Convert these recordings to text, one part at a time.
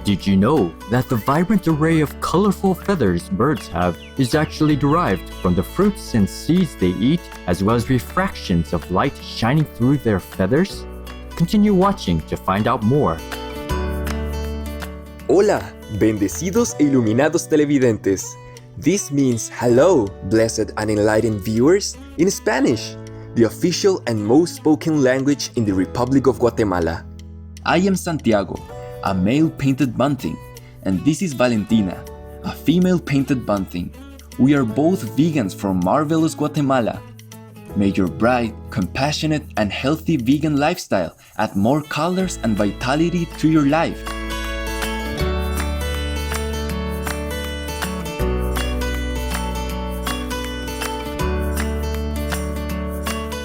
Did you know that the vibrant array of colorful feathers birds have is actually derived from the fruits and seeds they eat, as well as refractions of light shining through their feathers? Continue watching to find out more. Hola, bendecidos e iluminados televidentes. This means hello, blessed and enlightened viewers, in Spanish, the official and most spoken language in the Republic of Guatemala. I am Santiago, a male painted bunting, and this is Valentina, a female painted bunting. We are both vegans from marvelous Guatemala. May your bright, compassionate, and healthy vegan lifestyle add more colors and vitality to your life.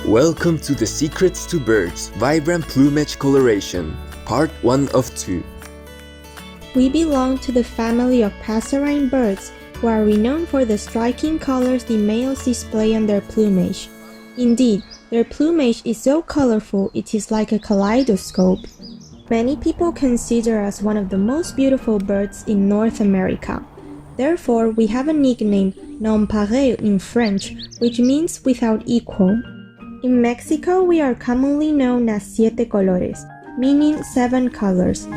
Welcome to the Secrets to Birds Vibrant Plumage Coloration, Part 1 of 2. We belong to the family of passerine birds, who are renowned for the striking colors the males display on their plumage. Indeed, their plumage is so colorful it is like a kaleidoscope. Many people consider us one of the most beautiful birds in North America. Therefore, we have a nickname, nonpareil in French, which means without equal. In Mexico, we are commonly known as siete colores, meaning 7 colors.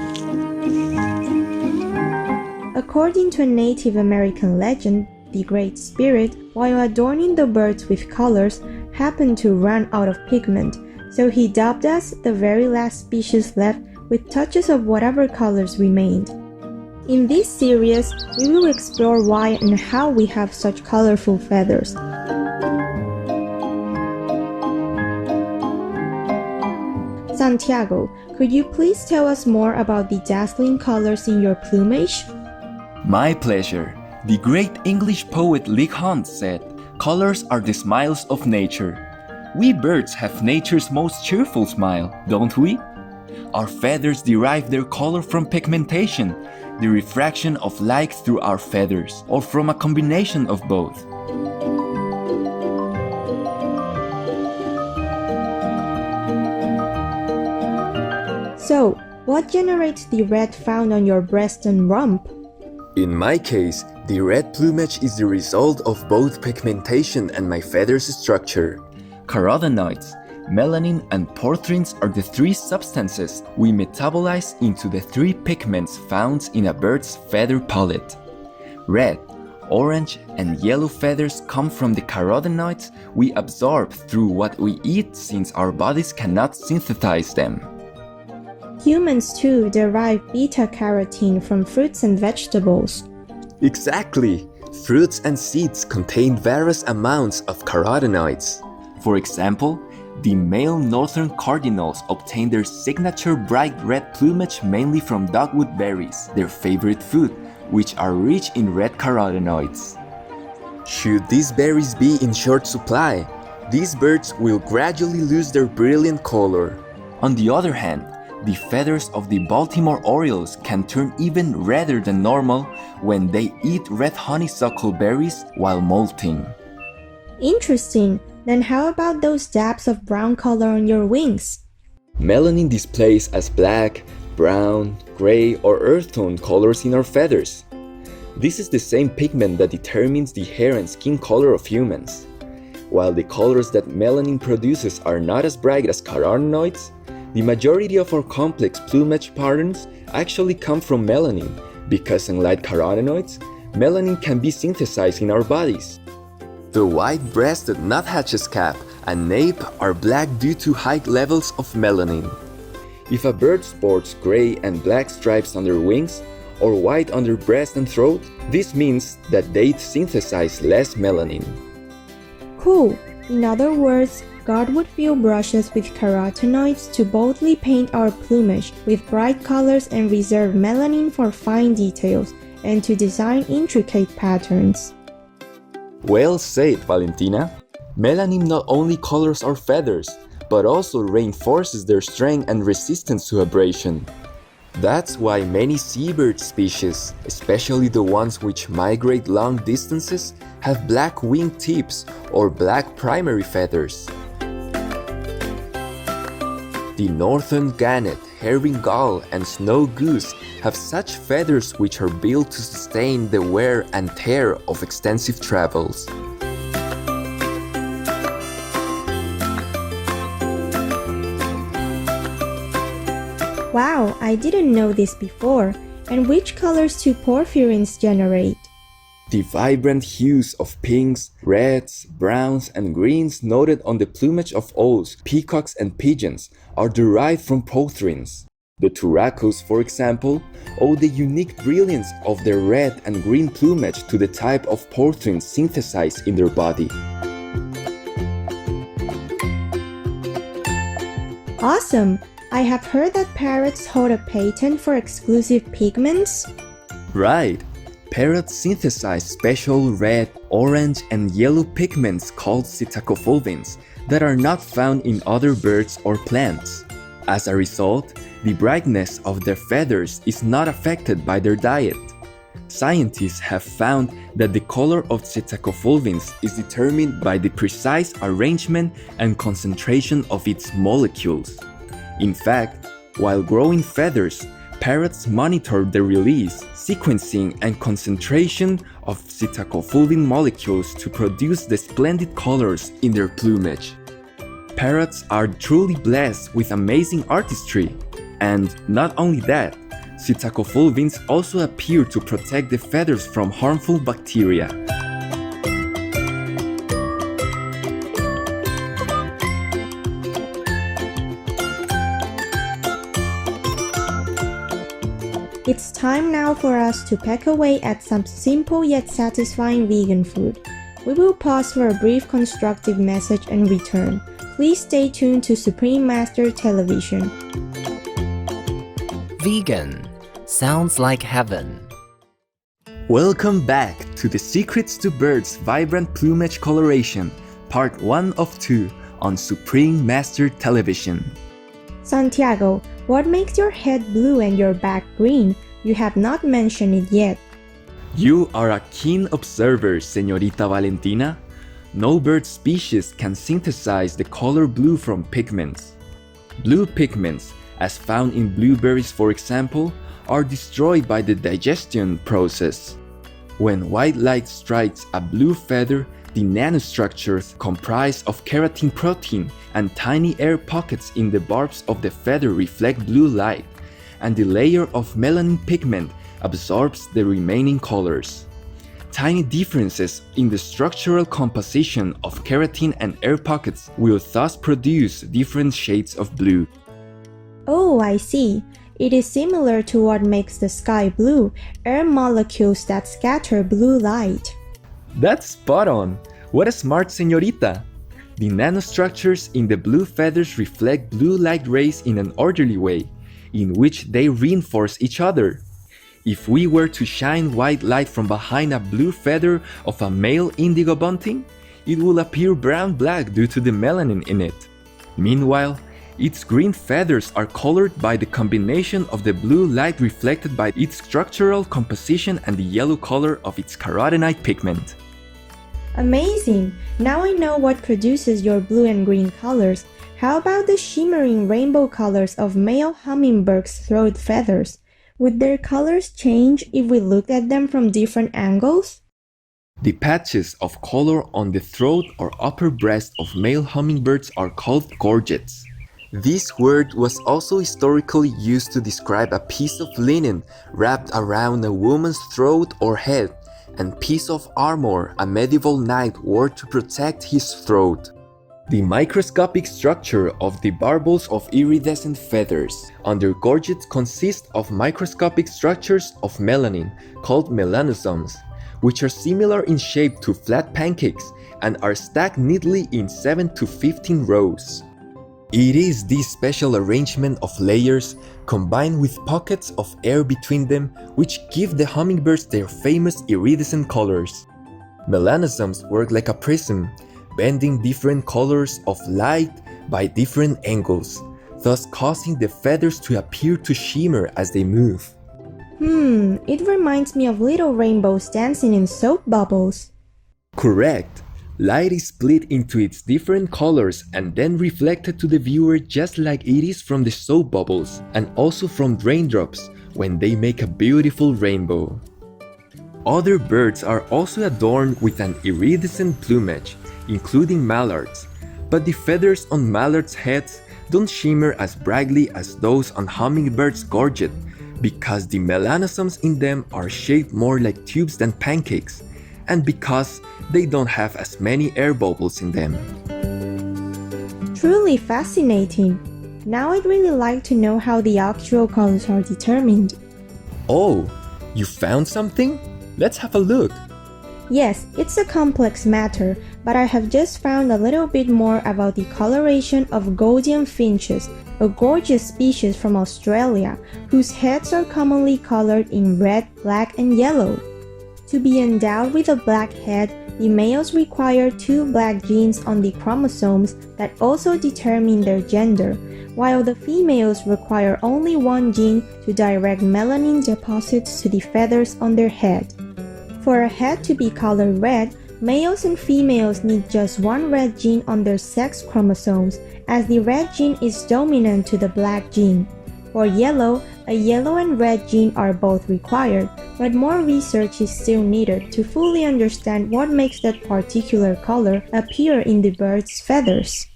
According to a Native American legend, the Great Spirit, while adorning the birds with colors, happened to run out of pigment, so he dubbed us the very last species left with touches of whatever colors remained. In this series, we will explore why and how we have such colorful feathers. Santiago, could you please tell us more about the dazzling colors in your plumage? My pleasure. The great English poet Leigh Hunt said, "Colors are the smiles of nature." We birds have nature's most cheerful smile, don't we? Our feathers derive their color from pigmentation, the refraction of light through our feathers, or from a combination of both. So, what generates the red found on your breast and rump? In my case, the red plumage is the result of both pigmentation and my feathers structure. Carotenoids, melanin, and porphyrins are the 3 substances we metabolize into the 3 pigments found in a bird's feather palette. Red, orange, and yellow feathers come from the carotenoids we absorb through what we eat, since our bodies cannot synthesize them. Humans too derive beta-carotene from fruits and vegetables. Exactly! Fruits and seeds contain various amounts of carotenoids. For example, the male northern cardinals obtain their signature bright red plumage mainly from dogwood berries, their favorite food, which are rich in red carotenoids. Should these berries be in short supply, these birds will gradually lose their brilliant color. On the other hand, the feathers of the Baltimore Orioles can turn even redder than normal when they eat red honeysuckle berries while molting. Interesting. Then how about those dabs of brown color on your wings? Melanin displays as black, brown, gray, or earth tone colors in our feathers. This is the same pigment that determines the hair and skin color of humans. While the colors that melanin produces are not as bright as carotenoids, the majority of our complex plumage patterns actually come from melanin, because unlike carotenoids, melanin can be synthesized in our bodies. The white-breasted nuthatch's cap and nape are black due to high levels of melanin. If a bird sports gray and black stripes on their wings, or white on their breast and throat, this means that they synthesize less melanin. Cool. In other words, God would fill brushes with carotenoids to boldly paint our plumage with bright colors and reserve melanin for fine details, and to design intricate patterns. Well said, Valentina. Melanin not only colors our feathers, but also reinforces their strength and resistance to abrasion. That's why many seabird species, especially the ones which migrate long distances, have black wing tips or black primary feathers. The northern gannet herring-gull, and snow goose have such feathers which are built to sustain the wear and tear of extensive travels. Wow, I didn't know this before. And which colors do porphyrins generate? The vibrant hues of pinks, reds, browns, and greens noted on the plumage of owls, peacocks, and pigeons are derived from porphyrins. The turacos, for example, owe the unique brilliance of their red and green plumage to the type of porphyrins synthesized in their body. Awesome! I have heard that parrots hold a patent for exclusive pigments. Right! Parrots synthesize special red, orange, and yellow pigments called psittacofulvins that are not found in other birds or plants. As a result, the brightness of their feathers is not affected by their diet. Scientists have found that the color of psittacofulvins is determined by the precise arrangement and concentration of its molecules. In fact, while growing feathers, parrots monitor the release, sequencing, and concentration of psittacofulvin molecules to produce the splendid colors in their plumage. Parrots are truly blessed with amazing artistry, and not only that, psittacofulvins also appear to protect the feathers from harmful bacteria. It's time now for us to peck away at some simple yet satisfying vegan food. We will pause for a brief constructive message and return. Please stay tuned to Supreme Master Television. Vegan sounds like heaven. Welcome back to the Secrets to Birds Vibrant Plumage Coloration, Part 1 of 2 on Supreme Master Television. Santiago, what makes your head blue and your back green? You have not mentioned it yet. You are a keen observer, Señorita Valentina. No bird species can synthesize the color blue from pigments. Blue pigments, as found in blueberries for example, are destroyed by the digestion process. When white light strikes a blue feather, the nanostructures comprised of keratin protein and tiny air pockets in the barbs of the feather reflect blue light, and the layer of melanin pigment absorbs the remaining colors. Tiny differences in the structural composition of keratin and air pockets will thus produce different shades of blue. Oh, I see. It is similar to what makes the sky blue, air molecules that scatter blue light. That's spot on! What a smart señorita! The nanostructures in the blue feathers reflect blue light rays in an orderly way, in which they reinforce each other. If we were to shine white light from behind a blue feather of a male indigo bunting, it will appear brown-black due to the melanin in it. Meanwhile, its green feathers are colored by the combination of the blue light reflected by its structural composition and the yellow color of its carotenoid pigment. Amazing! Now I know what produces your blue and green colors. How about the shimmering rainbow colors of male hummingbirds' throat feathers? Would their colors change if we looked at them from different angles? The patches of color on the throat or upper breast of male hummingbirds are called gorgets. This word was also historically used to describe a piece of linen wrapped around a woman's throat or head, and piece of armor a medieval knight wore to protect his throat. The microscopic structure of the barbels of iridescent feathers under gorgets consist of microscopic structures of melanin called melanosomes, which are similar in shape to flat pancakes and are stacked neatly in 7 to 15 rows. It is this special arrangement of layers, combined with pockets of air between them, which give the hummingbirds their famous iridescent colors. Melanosomes work like a prism, bending different colors of light by different angles, thus causing the feathers to appear to shimmer as they move. It reminds me of little rainbows dancing in soap bubbles. Correct! Light is split into its different colors and then reflected to the viewer just like it is from the soap bubbles and also from raindrops when they make a beautiful rainbow. Other birds are also adorned with an iridescent plumage, including mallards, but the feathers on mallards' heads don't shimmer as brightly as those on hummingbirds' gorget because the melanosomes in them are shaped more like tubes than pancakes, and because they don't have as many air bubbles in them. Truly fascinating. Now I'd really like to know how the actual colors are determined. Oh, you found something? Let's have a look. Yes, it's a complex matter, but I have just found a little bit more about the coloration of Gaudian finches, a gorgeous species from Australia, whose heads are commonly colored in red, black, and yellow. To be endowed with a black head, the males require 2 black genes on the chromosomes that also determine their gender, while the females require only 1 gene to direct melanin deposits to the feathers on their head. For a head to be colored red, males and females need just 1 red gene on their sex chromosomes, as the red gene is dominant to the black gene. For yellow, a yellow and red gene are both required, but more research is still needed to fully understand what makes that particular color appear in the bird's feathers.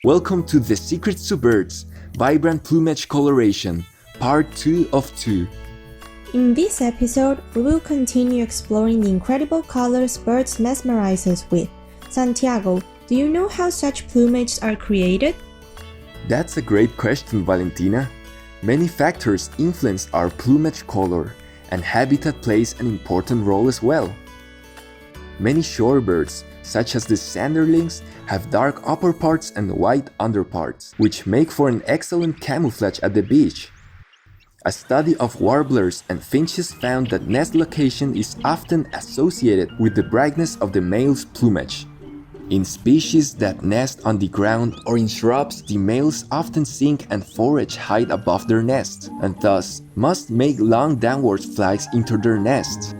Welcome to The Secrets to Birds, Vibrant Plumage Coloration, Part 2 of 2. In this episode, we will continue exploring the incredible colors birds mesmerize us with. Santiago, do you know how such plumages are created? That's a great question, Valentina. Many factors influence our plumage color, and habitat plays an important role as well. Many shorebirds, such as the sanderlings, have dark upper parts and white underparts, which make for an excellent camouflage at the beach. A study of warblers and finches found that nest location is often associated with the brightness of the male's plumage. In species that nest on the ground or in shrubs, the males often sink and forage high above their nests, and thus must make long downward flights into their nests.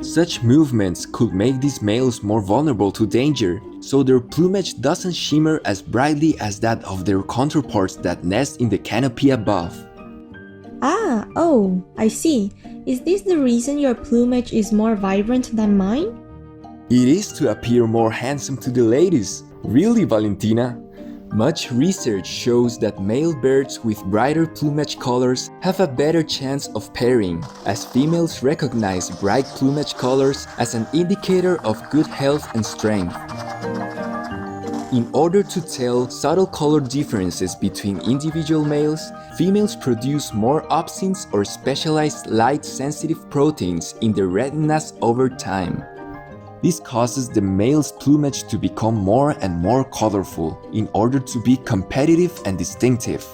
Such movements could make these males more vulnerable to danger, so their plumage doesn't shimmer as brightly as that of their counterparts that nest in the canopy above. Oh, I see. Is this the reason your plumage is more vibrant than mine? It is to appear more handsome to the ladies. Really, Valentina? Much research shows that male birds with brighter plumage colors have a better chance of pairing, as females recognize bright plumage colors as an indicator of good health and strength. In order to tell subtle color differences between individual males, females produce more opsins or specialized light-sensitive proteins in their retinas over time. This causes the male's plumage to become more and more colorful in order to be competitive and distinctive.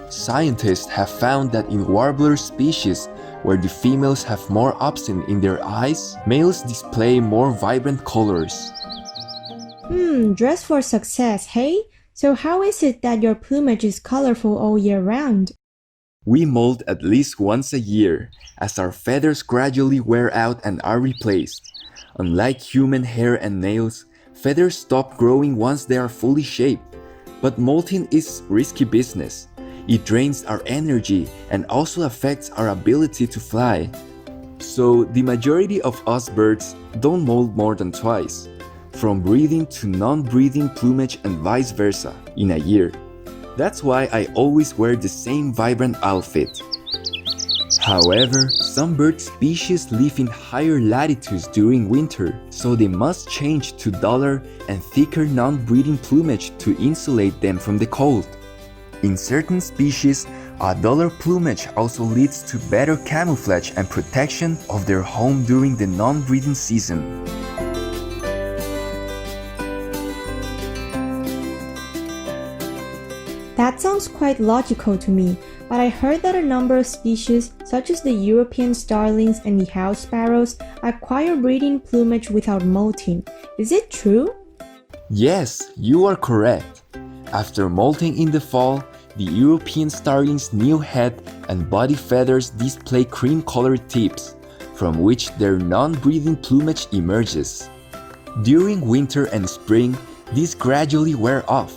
Scientists have found that in warbler species, where the females have more opsin in their eyes, males display more vibrant colors. Dress for success, hey? So how is it that your plumage is colorful all year round? We molt at least once a year, as our feathers gradually wear out and are replaced. Unlike human hair and nails, feathers stop growing once they are fully shaped. But molting is risky business. It drains our energy and also affects our ability to fly. So the majority of us birds don't molt more than twice, from breeding to non-breeding plumage and vice versa, in a year. That's why I always wear the same vibrant outfit. However, some bird species live in higher latitudes during winter, so they must change to duller and thicker non-breeding plumage to insulate them from the cold. In certain species, a duller plumage also leads to better camouflage and protection of their home during the non-breeding season. That sounds quite logical to me, but I heard that a number of species, such as the European starlings and the house sparrows, acquire breeding plumage without molting. Is it true? Yes, you are correct. After molting in the fall, the European starling's new head and body feathers display cream-colored tips, from which their non-breeding plumage emerges. During winter and spring, these gradually wear off.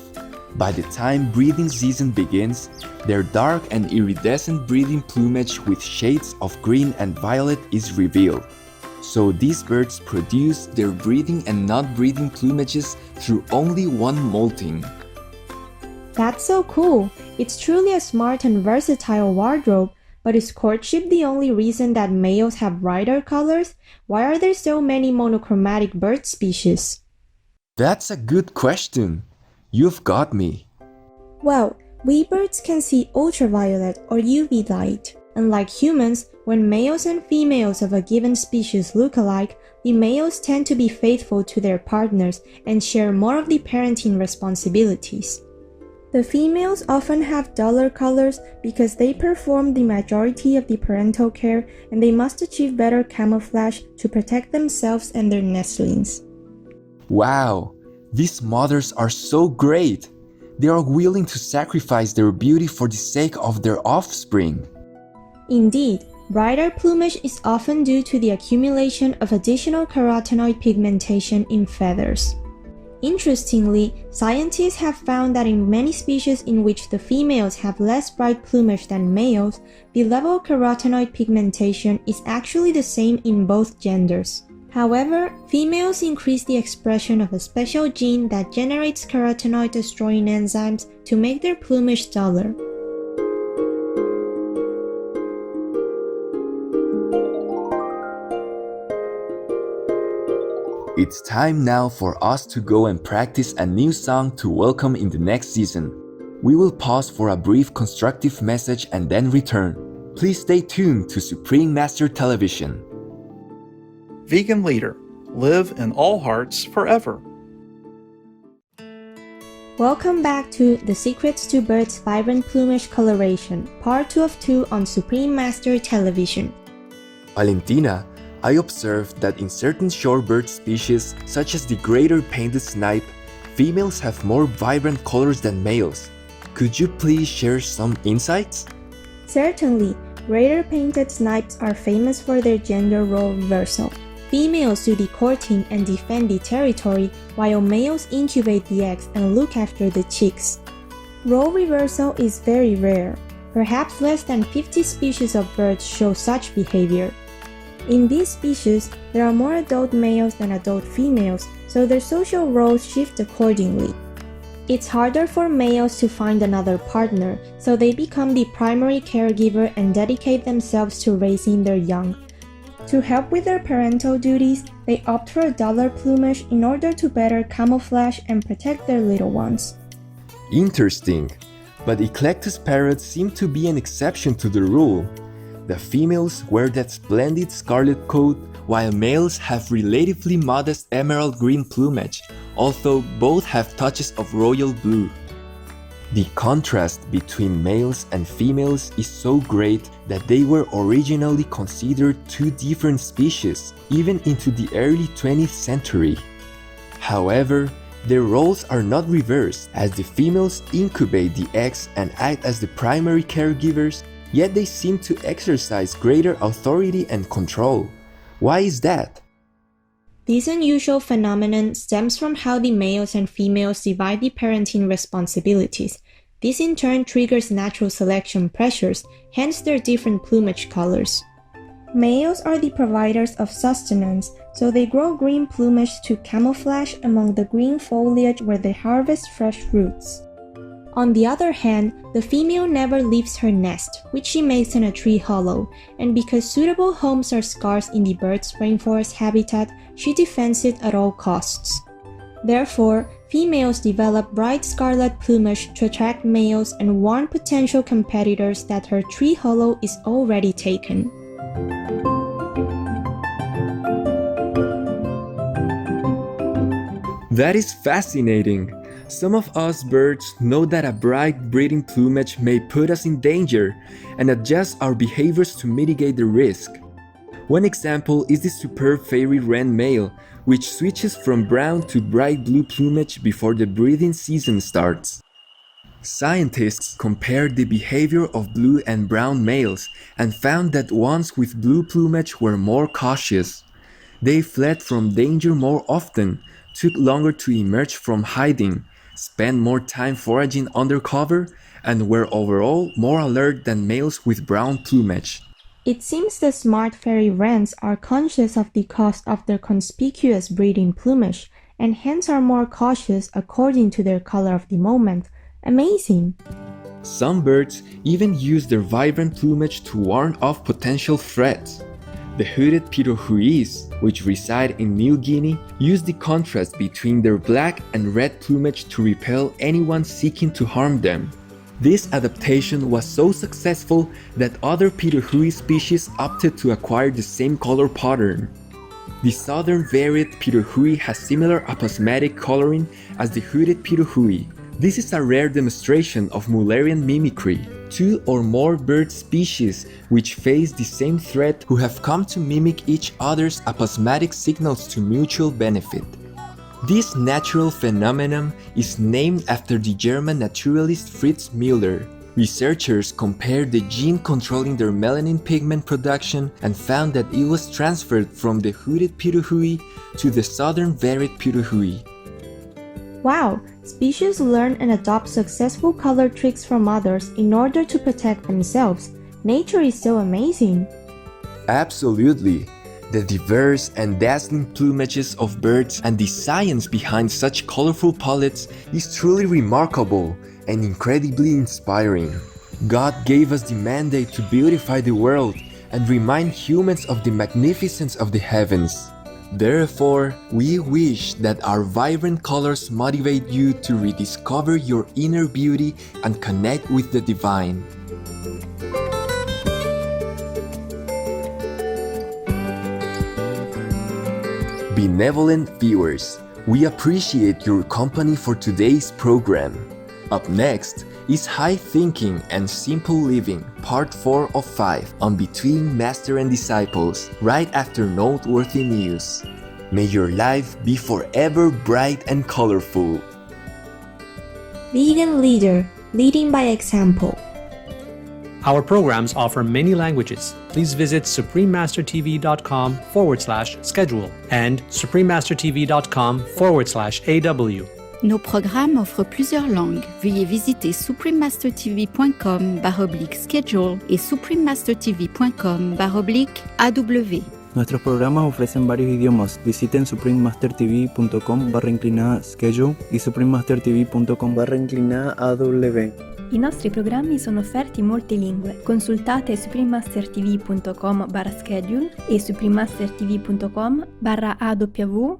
By the time breeding season begins, their dark and iridescent breeding plumage with shades of green and violet is revealed. So these birds produce their breeding and non-breeding plumages through only one molting. That's so cool! It's truly a smart and versatile wardrobe, but is courtship the only reason that males have brighter colors? Why are there so many monochromatic bird species? That's a good question. You've got me. Well, we birds can see ultraviolet or UV light. Unlike humans, when males and females of a given species look alike, the males tend to be faithful to their partners and share more of the parenting responsibilities. The females often have duller colors because they perform the majority of the parental care and they must achieve better camouflage to protect themselves and their nestlings. Wow, these mothers are so great! They are willing to sacrifice their beauty for the sake of their offspring. Indeed, brighter plumage is often due to the accumulation of additional carotenoid pigmentation in feathers. Interestingly, scientists have found that in many species in which the females have less bright plumage than males, the level of carotenoid pigmentation is actually the same in both genders. However, females increase the expression of a special gene that generates carotenoid-destroying enzymes to make their plumage duller. It's time now for us to go and practice a new song to welcome in the next season. We will pause for a brief constructive message and then return. Please stay tuned to Supreme Master Television. Vegan leader, live in all hearts forever. Welcome back to The Secrets to Birds' Vibrant Plumage Coloration, Part 2 of 2 on Supreme Master Television. Valentina, I observed that in certain shorebird species, such as the greater painted snipe, females have more vibrant colors than males. Could you please share some insights? Certainly, greater painted snipes are famous for their gender role reversal. Females do the courting and defend the territory, while males incubate the eggs and look after the chicks. Role reversal is very rare. Perhaps less than 50 species of birds show such behavior. In these species, there are more adult males than adult females, so their social roles shift accordingly. It's harder for males to find another partner, so they become the primary caregiver and dedicate themselves to raising their young. To help with their parental duties, they opt for a duller plumage in order to better camouflage and protect their little ones. Interesting, but eclectus parrots seem to be an exception to the rule. The females wear that splendid scarlet coat, while males have relatively modest emerald green plumage, although both have touches of royal blue. The contrast between males and females is so great that they were originally considered two different species, even into the early 20th century. However, their roles are not reversed, as the females incubate the eggs and act as the primary caregivers, yet they seem to exercise greater authority and control. Why is that? This unusual phenomenon stems from how the males and females divide the parenting responsibilities. This in turn triggers natural selection pressures, hence their different plumage colors. Males are the providers of sustenance, so they grow green plumage to camouflage among the green foliage where they harvest fresh fruits. On the other hand, the female never leaves her nest, which she makes in a tree hollow, and because suitable homes are scarce in the bird's rainforest habitat, she defends it at all costs. Therefore, females develop bright scarlet plumage to attract males and warn potential competitors that her tree hollow is already taken. That is fascinating. Some of us birds know that a bright breeding plumage may put us in danger and adjust our behaviors to mitigate the risk. One example is the superb fairy wren male, which switches from brown to bright blue plumage before the breeding season starts. Scientists compared the behavior of blue and brown males and found that ones with blue plumage were more cautious. They fled from danger more often, took longer to emerge from hiding, spent more time foraging under cover, and were overall more alert than males with brown plumage. It seems the smart fairy wrens are conscious of the cost of their conspicuous breeding plumage, and hence are more cautious according to their color of the moment. Amazing! Some birds even use their vibrant plumage to warn off potential threats. The hooded pirrohuis, which reside in New Guinea, use the contrast between their black and red plumage to repel anyone seeking to harm them. This adaptation was so successful that other pirrohui species opted to acquire the same color pattern. The southern varied pirrohui has similar aposematic coloring as the hooded pirrohui. This is a rare demonstration of Mullerian mimicry. Two or more bird species which face the same threat who have come to mimic each other's aposematic signals to mutual benefit. This natural phenomenon is named after the German naturalist Fritz Müller. Researchers compared the gene controlling their melanin pigment production and found that it was transferred from the hooded pirrohui to the southern varied pirrohui. Wow! Species learn and adopt successful color tricks from others in order to protect themselves. Nature is so amazing! Absolutely! The diverse and dazzling plumages of birds and the science behind such colorful palettes is truly remarkable and incredibly inspiring. God gave us the mandate to beautify the world and remind humans of the magnificence of the heavens. Therefore, we wish that our vibrant colors motivate you to rediscover your inner beauty and connect with the divine. Benevolent viewers, we appreciate your company for today's program. Up next is High Thinking and Simple Living, Part 4 of 5 on Between Master and Disciples, right after noteworthy news. May your life be forever bright and colorful. Vegan Leader, Leading by Example. Our programs offer many languages. Please visit suprememastertv.com/schedule and suprememastertv.com/AW. Nos programmes offrent plusieurs langues. Veuillez visiter suprememastertv.com/schedule et suprememastertv.com/AW. Nuestros programas ofrecen varios idiomas. Visiten suprememastertv.com/schedule y suprememastertv.com/AW. I nostri programmi sono offerti in molte lingue. Consultate suprememastertv.com/schedule e suprememastertv.com/AW